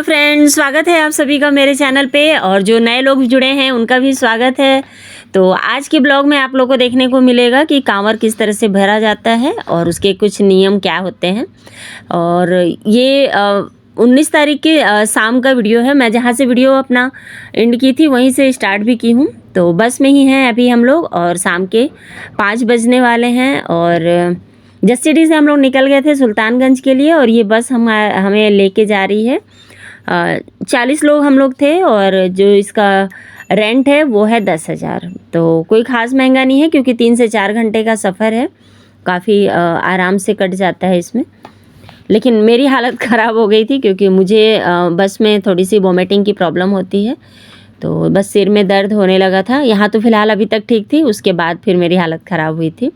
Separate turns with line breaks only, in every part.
Hello friends, स्वागत है आप सभी का मेरे चैनल पे। और जो नए लोग जुड़े हैं उनका भी स्वागत है। तो आज के ब्लॉग में आप लोगों को देखने को मिलेगा कि कांवर किस तरह से भरा जाता है और उसके कुछ नियम क्या होते हैं। और ये 19 तारीख के शाम का वीडियो है। मैं जहाँ से वीडियो अपना एंड की थी वहीं से स्टार्ट भी की हूँ। तो बस में ही हैं अभी हम लोग और शाम के 5 बजने वाले हैं। और जस्ट सिटी से हम लोग निकल गए थे सुल्तानगंज के लिए और ये बस हमें लेके जा रही है। 40 लोग हम लोग थे और जो इसका रेंट है वो है 10,000। तो कोई ख़ास महंगा नहीं है क्योंकि 3 से 4 घंटे का सफ़र है। काफ़ी आराम से कट जाता है इसमें। लेकिन मेरी हालत ख़राब हो गई थी क्योंकि मुझे बस में थोड़ी सी वोमिटिंग की प्रॉब्लम होती है। तो बस सिर में दर्द होने लगा था। यहाँ तो फ़िलहाल अभी तक ठीक थी, उसके बाद फिर मेरी हालत ख़राब हुई थी।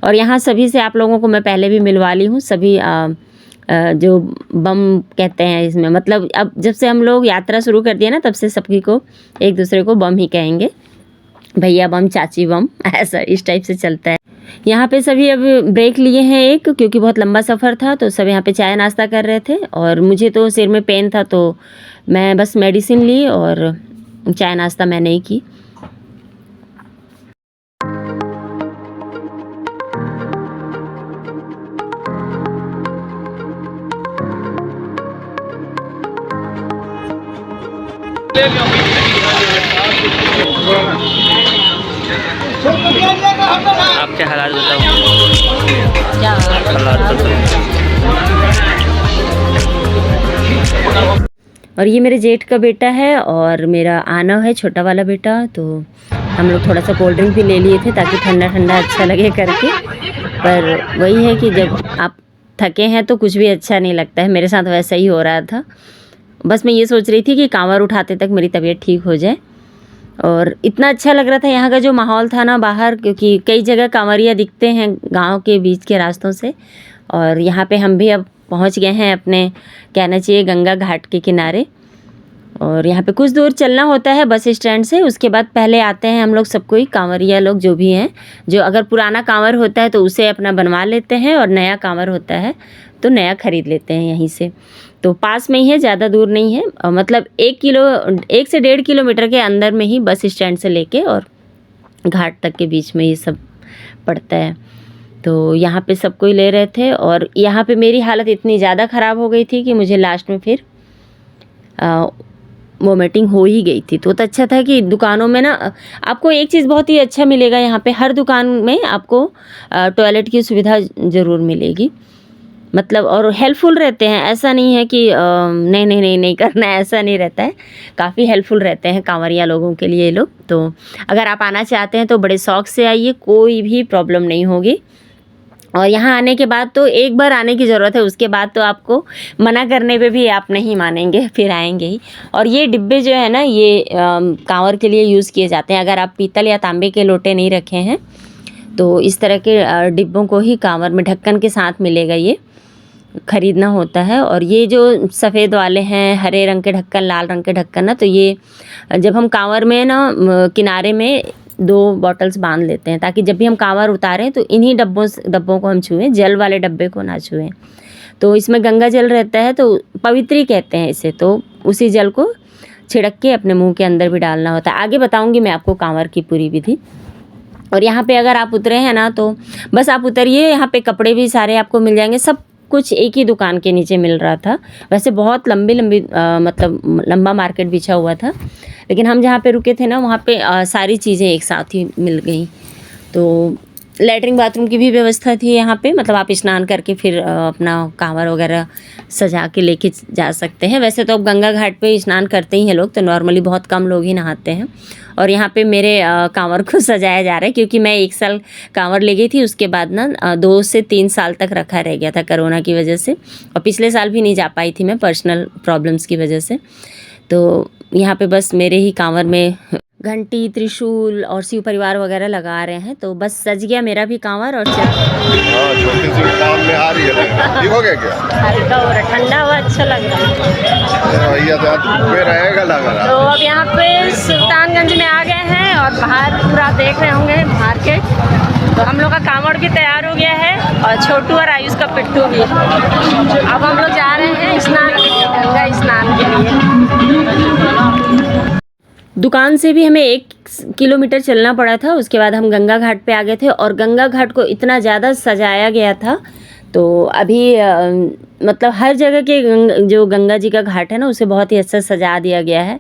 और यहाँ सभी से आप लोगों को मैं पहले भी मिलवा ली हूँ। सभी जो बम कहते हैं इसमें, मतलब अब जब से हम लोग यात्रा शुरू कर दिया ना तब से सभी को एक दूसरे को बम ही कहेंगे, भैया बम, चाची बम, ऐसा इस टाइप से चलता है। यहाँ पे सभी अब ब्रेक लिए हैं एक, क्योंकि बहुत लंबा सफ़र था। तो सब यहाँ पे चाय नाश्ता कर रहे थे और मुझे तो सिर में पेन था तो मैं बस मेडिसिन ली और चाय नाश्ता मैंने ही की।
आपके हालात बताओ।
क्या
हालात बताओ।
और ये मेरे जेठ का बेटा है और मेरा आनव है, छोटा वाला बेटा। तो हम लोग थोड़ा सा कोल्ड ड्रिंक भी ले लिए थे ताकि ठंडा ठंडा अच्छा लगे करके। पर वही है कि जब आप थके हैं तो कुछ भी अच्छा नहीं लगता है। मेरे साथ वैसा ही हो रहा था। बस मैं ये सोच रही थी कि कांवर उठाते तक मेरी तबीयत ठीक हो जाए। और इतना अच्छा लग रहा था यहाँ का जो माहौल था ना बाहर, क्योंकि कई जगह कांवरिया दिखते हैं गांव के बीच के रास्तों से। और यहाँ पे हम भी अब पहुँच गए हैं अपने, कहना चाहिए, गंगा घाट के किनारे। और यहाँ पे कुछ दूर चलना होता है बस स्टैंड से। उसके बाद पहले आते हैं हम लोग सब कोई कांवरिया लोग जो भी हैं, जो अगर पुराना कांवर होता है तो उसे अपना बनवा लेते हैं और नया कांवर होता है तो नया ख़रीद लेते हैं यहीं से। तो पास में ही है, ज़्यादा दूर नहीं है। मतलब 1 से 1.5 किलोमीटर के अंदर में ही बस स्टैंड से लेके और घाट तक के बीच में ये सब पड़ता है। तो यहाँ पे सब कोई ले रहे थे और यहाँ पे मेरी हालत इतनी ज़्यादा ख़राब हो गई थी कि मुझे लास्ट में फिर वोमिटिंग हो ही गई थी। तो अच्छा था कि दुकानों में ना आपको एक चीज़ बहुत ही अच्छा मिलेगा, यहाँ पे हर दुकान में आपको टॉयलेट की सुविधा ज़रूर मिलेगी। मतलब और हेल्पफुल रहते हैं। ऐसा नहीं है कि नहीं करना है, ऐसा नहीं रहता है। काफ़ी हेल्पफुल रहते हैं कांवरिया लोगों के लिए ये लोग। तो अगर आप आना चाहते हैं तो बड़े शौक़ से आइए, कोई भी प्रॉब्लम नहीं होगी। और यहाँ आने के बाद तो एक बार आने की ज़रूरत है, उसके बाद तो आपको मना करने पे भी आप नहीं मानेंगे, फिर आएंगे ही। और ये डिब्बे जो है ना, ये कांवर के लिए यूज़ किए जाते हैं। अगर आप पीतल या तांबे के लोटे नहीं रखे हैं तो इस तरह के डिब्बों को ही कांवर में ढक्कन के साथ मिलेगा, ये ख़रीदना होता है। और ये जो सफ़ेद वाले हैं, हरे रंग के ढक्कन, लाल रंग के ढक्कन ना, तो ये जब हम कांवर में ना किनारे में 2 बॉटल्स बांध लेते हैं ताकि जब भी हम कांवर उतारें तो इन्हीं डब्बों को हम छुएं, जल वाले डब्बे को ना छुएं। तो इसमें गंगा जल रहता है तो पवित्री कहते हैं इसे। तो उसी जल को छिड़क के अपने मुंह के अंदर भी डालना होता है। आगे बताऊंगी मैं आपको कांवर की पूरी विधि। और यहाँ पे अगर आप उतरे हैं ना तो बस आप उतरिए, यहाँ पे कपड़े भी सारे आपको मिल जाएंगे। सब कुछ एक ही दुकान के नीचे मिल रहा था। वैसे बहुत लंबी मतलब लंबा मार्केट बिछा हुआ था, लेकिन हम जहाँ पे रुके थे ना वहाँ पे सारी चीज़ें एक साथ ही मिल गई। तो लैट्रिन बाथरूम की भी व्यवस्था थी यहाँ पे। मतलब आप स्नान करके फिर अपना कांवर वगैरह सजा के लेके जा सकते हैं। वैसे तो अब गंगा घाट पे स्नान करते ही हैं लोग, तो नॉर्मली बहुत कम लोग ही नहाते हैं। और यहाँ पे मेरे कांवर को सजाया जा रहा है क्योंकि मैं 1 साल कांवर ले गई थी, उसके बाद ना 2 से 3 साल तक रखा रह गया था कोरोना की वजह से। और पिछले साल भी नहीं जा पाई थी मैं, पर्सनल प्रॉब्लम्स की वजह से। तो यहाँ पे बस मेरे ही कांवर में घंटी, त्रिशूल और शिव परिवार वगैरह लगा रहे हैं। तो बस सज गया मेरा भी कांवर। और
छोटी सी काम में आ रही है। ठीक हो गया क्या?
हल्का हो रहा, ठंडा हुआ, अच्छा लग रहा है।
भैया तो धूप में रहेगा लग रहा।
तो अब यहाँ पे सुल्तानगंज में आ गए हैं और बाहर पूरा देख रहे होंगे मार्केट। तो हम लोग का कांवड़ भी तैयार हो गया है और छोटू और आयुष का पिट्ठू भी। अब हम लोग जा रहे हैं गंगा स्नान के लिए। दुकान से भी हमें 1 किलोमीटर चलना पड़ा था, उसके बाद हम गंगा घाट पे आ गए थे और गंगा घाट को इतना ज़्यादा सजाया गया था। तो अभी मतलब हर जगह के जो गंगा जी का घाट है ना उसे बहुत ही अच्छा सजा दिया गया है।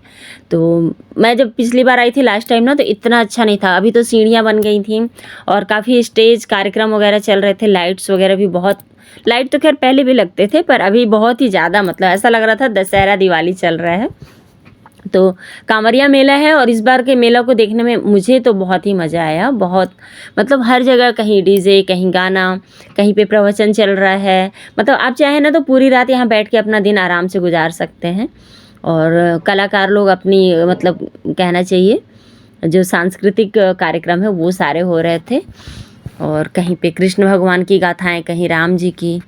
तो मैं जब पिछली बार आई थी लास्ट टाइम ना तो इतना अच्छा नहीं था। अभी तो सीढ़ियाँ बन गई थी और काफ़ी स्टेज कार्यक्रम वगैरह चल रहे थे, लाइट्स वगैरह भी बहुत, लाइट तो खैर पहले भी लगते थे पर अभी बहुत ही ज़्यादा, मतलब ऐसा लग रहा था दशहरा दिवाली चल रहा है। तो कांवरिया मेला है और इस बार के मेला को देखने में मुझे तो बहुत ही मज़ा आया। बहुत मतलब हर जगह कहीं डीजे, कहीं गाना, कहीं पे प्रवचन चल रहा है। मतलब आप चाहें ना तो पूरी रात यहाँ बैठ के अपना दिन आराम से गुजार सकते हैं। और कलाकार लोग अपनी मतलब कहना चाहिए जो सांस्कृतिक कार्यक्रम है वो सारे हो रहे थे। और कहीं पे कृष्ण भगवान की गाथाएँ, कहीं राम जी की,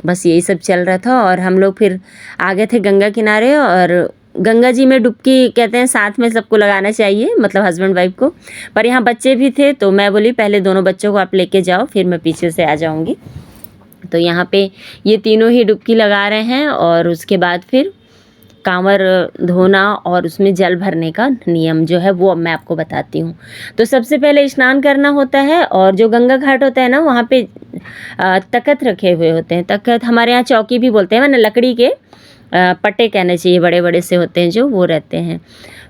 बस यही सब चल रहा था। और हम लोग फिर आ गए थे गंगा किनारे और गंगा जी में डुबकी कहते हैं साथ में सबको लगाना चाहिए, मतलब हस्बैंड वाइफ को। पर यहाँ बच्चे भी थे तो मैं बोली पहले दोनों बच्चों को आप लेके जाओ, फिर मैं पीछे से आ जाऊँगी। तो यहाँ पे ये तीनों ही डुबकी लगा रहे हैं और उसके बाद फिर कांवर धोना और उसमें जल भरने का नियम जो है वो अब मैं आपको बताती हूँ। तो सबसे पहले स्नान करना होता है और जो गंगा घाट होता है ना वहाँ पे तख्त रखे हुए होते हैं। तख्त हमारे यहाँ चौकी भी बोलते हैं, मैंने लकड़ी के पट्टे कहना चाहिए, बड़े बड़े से होते हैं जो, वो रहते हैं।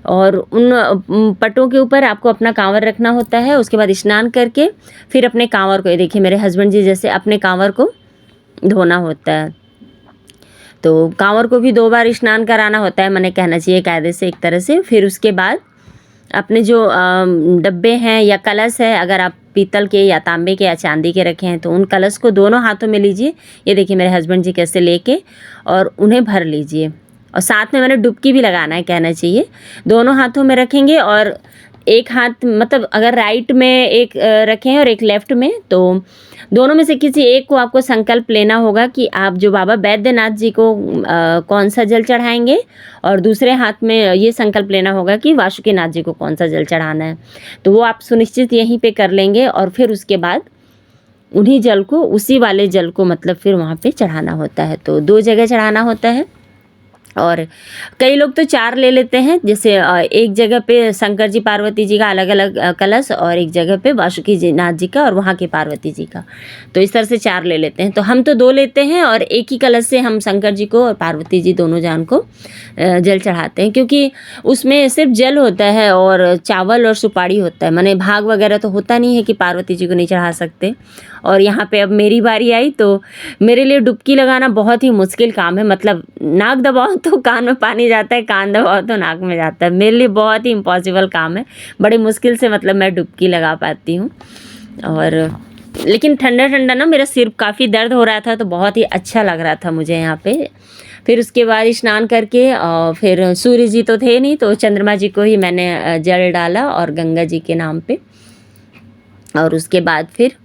और उन पट्टों के ऊपर आपको अपना कांवर रखना होता है। उसके बाद स्नान करके फिर अपने कांवर को, ये देखिए मेरे हस्बैंड जी जैसे अपने कांवर को धोना होता है। तो कांवर को भी 2 बार स्नान कराना होता है, मैंने कहना चाहिए कायदे से एक तरह से। फिर उसके बाद अपने जो डब्बे हैं या कलश है, अगर आप पीतल के या तांबे के या चांदी के रखे हैं तो उन कलश को दोनों हाथों में लीजिए। ये देखिए मेरे हस्बैंड जी कैसे लेके और उन्हें भर लीजिए। और साथ में मैंने डुबकी भी लगाना है कहना चाहिए। दोनों हाथों में रखेंगे और एक हाथ मतलब अगर राइट में एक रखें और एक लेफ्ट में, तो दोनों में से किसी एक को आपको संकल्प लेना होगा कि आप जो बाबा बैद्यनाथ जी को कौन सा जल चढ़ाएंगे और दूसरे हाथ में ये संकल्प लेना होगा कि वासुकीनाथ जी को कौन सा जल चढ़ाना है। तो वो आप सुनिश्चित यहीं पे कर लेंगे और फिर उसके बाद उन्हीं जल को, उसी वाले जल को मतलब फिर वहाँ पे चढ़ाना होता है। तो 2 जगह चढ़ाना होता है और कई लोग तो 4 ले लेते हैं, जैसे एक जगह पे शंकर जी पार्वती जी का अलग अलग कलश और एक जगह पे वासुकी नाथ जी का और वहाँ के पार्वती जी का। तो इस तरह से 4 ले लेते हैं। तो हम तो 2 लेते हैं और एक ही कलश से हम शंकर जी को और पार्वती जी दोनों जान को जल चढ़ाते हैं, क्योंकि उसमें सिर्फ जल होता है और चावल और सुपारी होता है। माने भाग वगैरह तो होता नहीं है कि पार्वती जी को नहीं चढ़ा सकते। और यहाँ पे अब मेरी बारी आई तो मेरे लिए डुबकी लगाना बहुत ही मुश्किल काम है। मतलब नाक दबाओ तो कान में पानी जाता है, कान दबाओ तो नाक में जाता है। मेरे लिए बहुत ही इम्पॉसिबल काम है, बड़ी मुश्किल से मतलब मैं डुबकी लगा पाती हूँ। और लेकिन ठंडा ठंडा ना मेरा सिर काफ़ी दर्द हो रहा था तो बहुत ही अच्छा लग रहा था मुझे यहाँ पे। फिर उसके बाद स्नान करके और फिर सूर्य जी तो थे नहीं तो चंद्रमा जी को ही मैंने जल डाला और गंगा जी के नाम पे। और उसके बाद फिर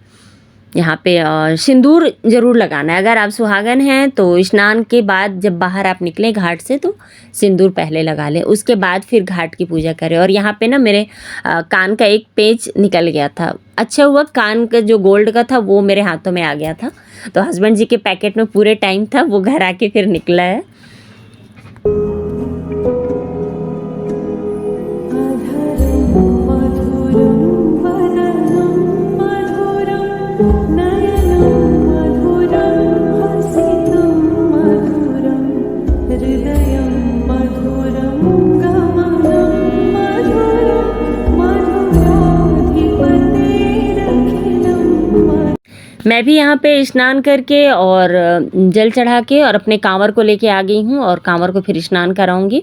यहाँ पे सिंदूर ज़रूर लगाना है। अगर आप सुहागन हैं तो स्नान के बाद जब बाहर आप निकलें घाट से तो सिंदूर पहले लगा लें, उसके बाद फिर घाट की पूजा करें। और यहाँ पे ना मेरे कान का एक पेच निकल गया था। अच्छा हुआ कान का जो गोल्ड का था वो मेरे हाथों में आ गया था, तो हस्बैंड जी के पैकेट में पूरे टाइम था, वो घर आके फिर निकला है। मैं भी यहाँ पे स्नान करके और जल चढ़ा के और अपने कांवर को लेके आ गई हूँ और कांवर को फिर स्नान कराऊंगी।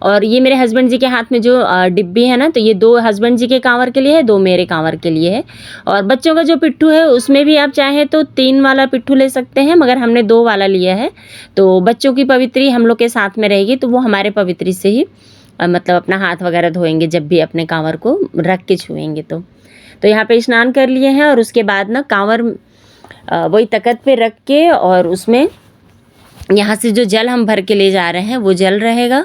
और ये मेरे हस्बैंड जी के हाथ में जो डिब्बी है ना, तो ये 2 हस्बैंड जी के कांवर के लिए है, 2 मेरे कांवर के लिए है। और बच्चों का जो पिट्ठू है उसमें भी आप चाहें तो 3 वाला पिट्ठू ले सकते हैं, मगर हमने 2 वाला लिया है। तो बच्चों की पवित्री हम लोग के साथ में रहेगी तो वो हमारे पवित्री से ही मतलब अपना हाथ वगैरह धोएंगे जब भी अपने कांवर को रख के छुएंगे। तो यहाँ पे स्नान कर लिए हैं और उसके बाद ना कांवर वही तख्त पे रख के और उसमें यहाँ से जो जल हम भर के ले जा रहे हैं वो जल रहेगा।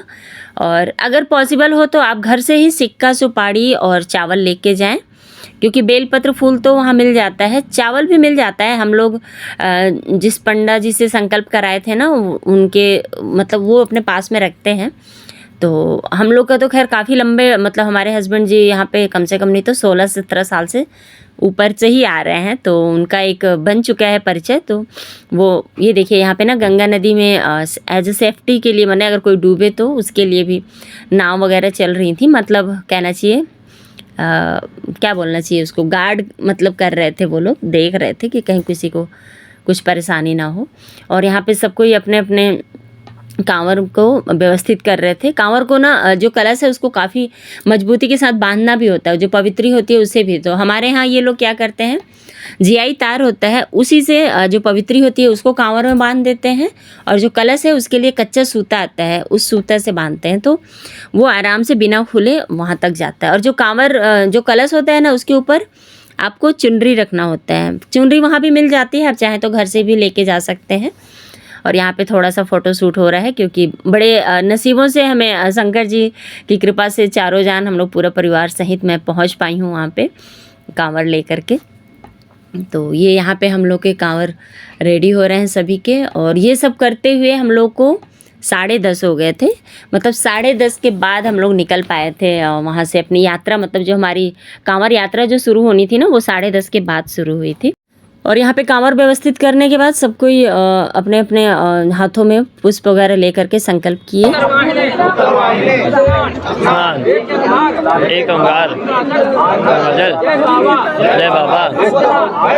और अगर पॉसिबल हो तो आप घर से ही सिक्का, सुपारी और चावल लेके जाएं। क्योंकि बेलपत्र फूल तो वहाँ मिल जाता है, चावल भी मिल जाता है। हम लोग जिस पंडा जी से संकल्प कराए थे ना, उनके मतलब वो अपने पास में रखते हैं। तो हम लोग का तो खैर काफ़ी लंबे, मतलब हमारे हस्बैंड जी यहाँ पे कम से कम नहीं तो 16-17 साल से ऊपर से ही आ रहे हैं, तो उनका एक बन चुका है परिचय। तो वो ये देखिए यहाँ पे ना गंगा नदी में एज ए सेफ्टी के लिए, मैंने अगर कोई डूबे तो उसके लिए भी नाव वगैरह चल रही थी, मतलब कहना चाहिए क्या बोलना चाहिए उसको, गार्ड मतलब कर रहे थे वो लोग, देख रहे थे कि कहीं किसी को कुछ परेशानी ना हो। और यहाँ पे सबको ही अपने अपने कांवर को व्यवस्थित कर रहे थे। कांवर को ना जो कलश है उसको काफ़ी मजबूती के साथ बांधना भी होता है, जो पवित्री होती है उससे भी। तो हमारे यहाँ ये लोग क्या करते हैं, जीआई तार होता है उसी से जो पवित्री होती है उसको कांवर में बांध देते हैं, और जो कलश है उसके लिए कच्चा सूता आता है, उस सूता से बांधते हैं, तो वो आराम से बिना खुले वहाँ तक जाता है। और जो कांवर जो कलश होता है ना, उसके ऊपर आपको चुनरी रखना होता है। चुनरी वहाँ भी मिल जाती है, आप चाहें तो घर से भी लेके जा सकते हैं। और यहाँ पे थोड़ा सा फ़ोटो शूट हो रहा है, क्योंकि बड़े नसीबों से हमें शंकर जी की कृपा से चारों जान हम लोग पूरा परिवार सहित मैं पहुँच पाई हूँ वहाँ पे कांवर लेकर के। तो ये यहाँ पे हम लोग के कांवर रेडी हो रहे हैं सभी के, और ये सब करते हुए हम लोग को 10:30 हो गए थे। मतलब 10:30 के बाद हम लोग निकल पाए थे वहाँ से अपनी यात्रा, मतलब जो हमारी कांवर यात्रा जो शुरू होनी थी ना, वो 10:30 के बाद शुरू हुई थी। और यहाँ पे कांवर व्यवस्थित करने के बाद सब कोई अपने अपने हाथों में पुष्प वगैरह लेकर के संकल्प किए।
एक ओंकार, जय बाबा,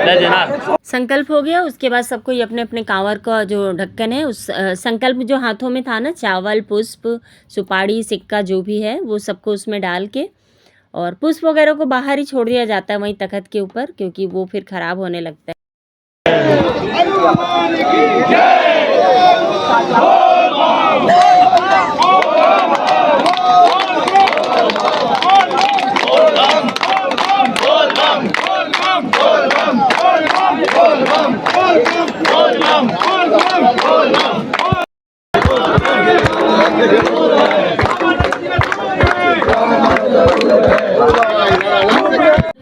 जय जनाब।
संकल्प हो गया। उसके बाद सब कोई अपने अपने कांवर का जो ढक्कन है, उस संकल्प जो हाथों में था ना, चावल, पुष्प, सुपारी, सिक्का जो भी है वो सबको उसमें डाल के, और पुष्प वगैरह को बाहर ही छोड़ दिया जाता है वहीं तख्त के ऊपर, क्योंकि वो फिर खराब होने लगता है।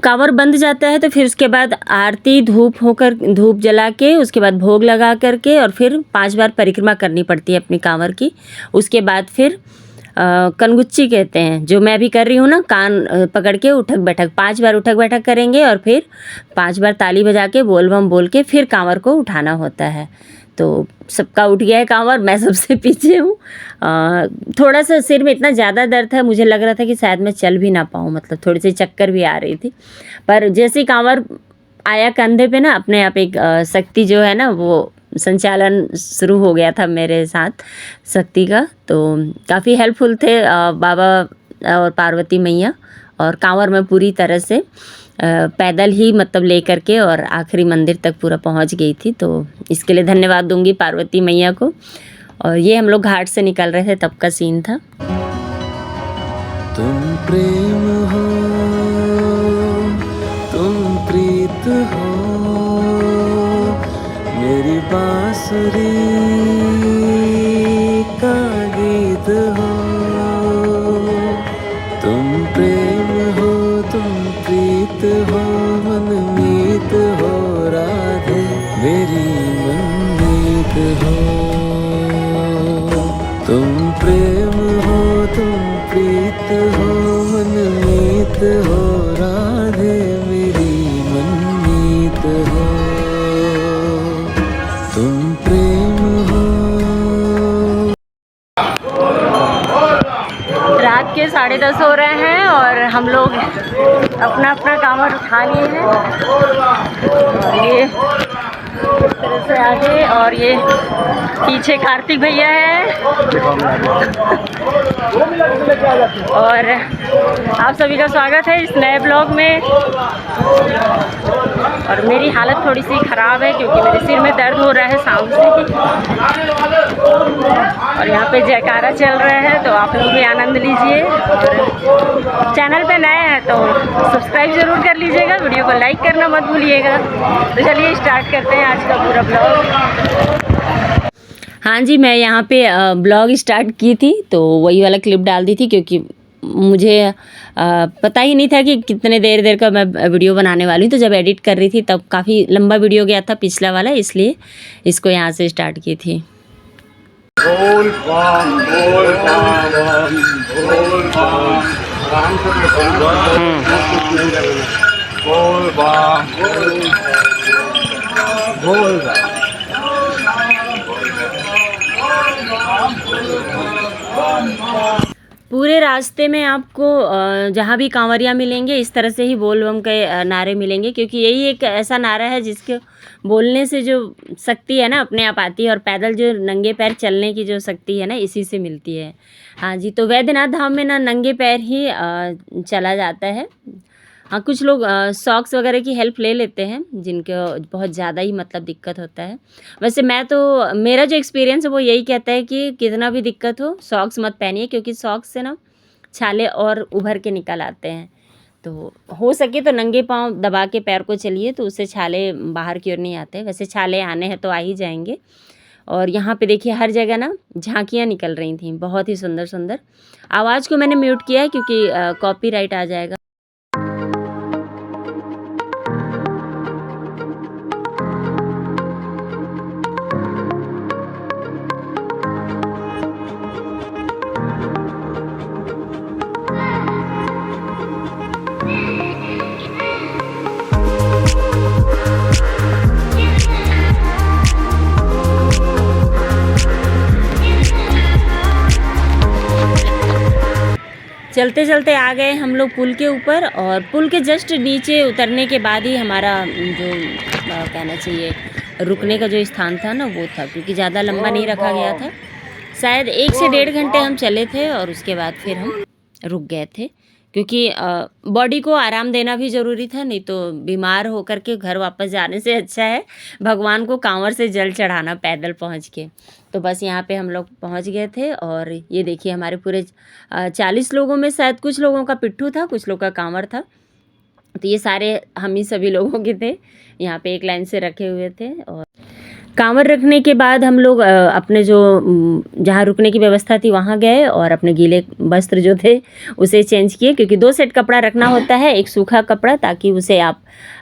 कांवर बंद जाता है तो फिर उसके बाद आरती, धूप जला के, उसके बाद भोग लगा करके, और फिर 5 बार परिक्रमा करनी पड़ती है अपनी कांवर की। उसके बाद फिर कनगुच्ची कहते हैं, जो मैं भी कर रही हूँ ना, कान पकड़ के उठक बैठक, 5 बार उठक बैठक करेंगे, और फिर 5 बार ताली बजा के बोल बम बोल के फिर कांवर को उठाना होता है। तो सबका उठ गया है कांवर, मैं सबसे पीछे हूँ। थोड़ा सा सिर में इतना ज़्यादा दर्द था, मुझे लग रहा था कि शायद मैं चल भी ना पाऊँ, मतलब थोड़ी सी चक्कर भी आ रही थी। पर जैसे ही कांवर आया कंधे पे ना, अपने आप एक शक्ति जो है ना, वो संचालन शुरू हो गया था मेरे साथ शक्ति का। तो काफ़ी हेल्पफुल थे बाबा और पार्वती मैया, और कांवर में पूरी तरह से पैदल ही मतलब ले करके और आखिरी मंदिर तक पूरा पहुंच गई थी। तो इसके लिए धन्यवाद दूंगी पार्वती मैया को। और ये हम लोग घाट से निकल रहे थे तब का सीन था।
तुम प्रेम हो, तुम प्रीत हो, मेरी बांसुरी का गीत हो। तुम प्रेम हो, तुम प्रीत हो, मनमीत हो राधे, मेरी मनमीत हो। तुम प्रेम हो, तुम प्रीत हो, मनमीत हो राधे, मेरी मनमीत हो। तुम प्रेम हो।
रात के 10:30 हो रहे हैं और हम लोग अपना अपना कांवर उठा लिए हैं। ये इस तरह से आगे, और ये पीछे कार्तिक भैया है, और आप सभी का स्वागत है इस नए ब्लॉग में। और मेरी हालत थोड़ी सी ख़राब है क्योंकि मेरे सिर में दर्द हो रहा है शाम से। और यहाँ पे जयकारा चल रहा है, तो आप लोग भी आनंद लीजिए। और चैनल पे नए हैं तो सब्सक्राइब ज़रूर कर लीजिएगा, वीडियो को लाइक करना मत भूलिएगा। तो चलिए स्टार्ट करते हैं आज का पूरा ब्लॉग। हाँ जी, मैं यहाँ पे ब्लॉग स्टार्ट की थी तो वही वाला क्लिप डाल दी थी, क्योंकि मुझे पता ही नहीं था कि कितने देर का मैं वीडियो बनाने वाली हूँ। तो जब एडिट कर रही थी तब काफ़ी लंबा वीडियो गया था पिछला वाला, इसलिए इसको यहाँ से स्टार्ट की थी।
बोल बम बोल बम बोल बम बोल बम बोल बम।
पूरे रास्ते में आपको जहाँ भी कांवरिया मिलेंगे इस तरह से ही बोल बम के नारे मिलेंगे, क्योंकि यही एक ऐसा नारा है जिसके बोलने से जो शक्ति है ना अपने आप आती है, और पैदल जो नंगे पैर चलने की जो शक्ति है ना इसी से मिलती है। हाँ जी, तो वैद्यनाथ धाम में ना नंगे पैर ही चला जाता है। हाँ, कुछ लोग सॉक्स वगैरह की हेल्प ले लेते हैं जिनको बहुत ज़्यादा ही मतलब दिक्कत होता है। वैसे मेरा जो एक्सपीरियंस है वो यही कहता है कि कितना भी दिक्कत हो सॉक्स मत पहनिए, क्योंकि सॉक्स से ना छाले और उभर के निकल आते हैं। तो हो सके तो नंगे पाँव दबा के पैर को चलिए, तो उससे छाले बाहर की ओर नहीं आते। वैसे छाले आने हैं तो आ ही जाएंगे। और यहाँ पे देखिए हर जगह ना झांकियाँ निकल रही थी, बहुत ही सुंदर सुंदर। आवाज़ को मैंने म्यूट किया है क्योंकि कॉपीराइट आ जाएगा। चलते चलते आ गए हम लोग पुल के ऊपर, और पुल के जस्ट नीचे उतरने के बाद ही हमारा जो कहना चाहिए रुकने का जो स्थान था ना वो था, क्योंकि ज़्यादा लंबा नहीं रखा गया था। शायद 1 से 1.5 घंटे हम चले थे और उसके बाद फिर हम रुक गए थे, क्योंकि बॉडी को आराम देना भी ज़रूरी था। नहीं तो बीमार होकर के घर वापस जाने से अच्छा है भगवान को कांवर से जल चढ़ाना पैदल पहुंच के। तो बस यहाँ पे हम लोग पहुँच गए थे, और ये देखिए हमारे पूरे 40 लोगों में शायद कुछ लोगों का पिट्ठू था, कुछ लोगों का कांवर था। तो ये सारे हम ही सभी लोगों के थे, यहाँ पे एक लाइन से रखे हुए थे। और कांवर रखने के बाद हम लोग अपने जो जहाँ रुकने की व्यवस्था थी वहाँ गए, और अपने गीले वस्त्र जो थे उसे चेंज किए, क्योंकि 2 सेट कपड़ा रखना होता है। एक सूखा कपड़ा ताकि उसे आप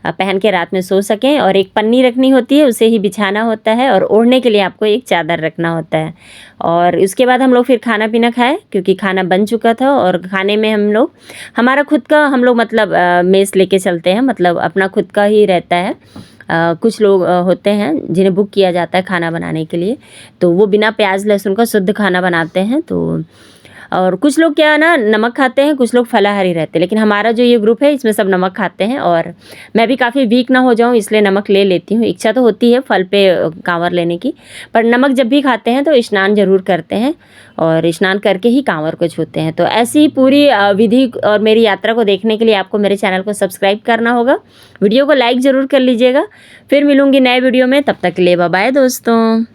पहन के रात में सो सकें, और एक पन्नी रखनी होती है उसे ही बिछाना होता है, और ओढ़ने के लिए आपको एक चादर रखना होता है। और उसके बाद हम लोग फिर खाना पीना खाए, क्योंकि खाना बन चुका था। और खाने में हमारा खुद का हम लोग मतलब मेस लेके चलते हैं, मतलब अपना खुद का ही रहता है। कुछ लोग होते हैं जिन्हें बुक किया जाता है खाना बनाने के लिए, तो वो बिना प्याज लहसुन का शुद्ध खाना बनाते हैं। तो और कुछ लोग क्या ना नमक खाते हैं, कुछ लोग फलाहारी रहते हैं, लेकिन हमारा जो ये ग्रुप है इसमें सब नमक खाते हैं। और मैं भी काफ़ी वीक ना हो जाऊं इसलिए नमक ले लेती हूँ। इच्छा तो होती है फल पे कांवर लेने की, पर नमक जब भी खाते हैं तो स्नान जरूर करते हैं, और स्नान करके ही कांवर को छूते हैं। तो ऐसी ही पूरी विधि और मेरी यात्रा को देखने के लिए आपको मेरे चैनल को सब्सक्राइब करना होगा। वीडियो को लाइक ज़रूर कर लीजिएगा। फिर मिलूँगी नए वीडियो में, तब तक के लिए बाय बाय दोस्तों।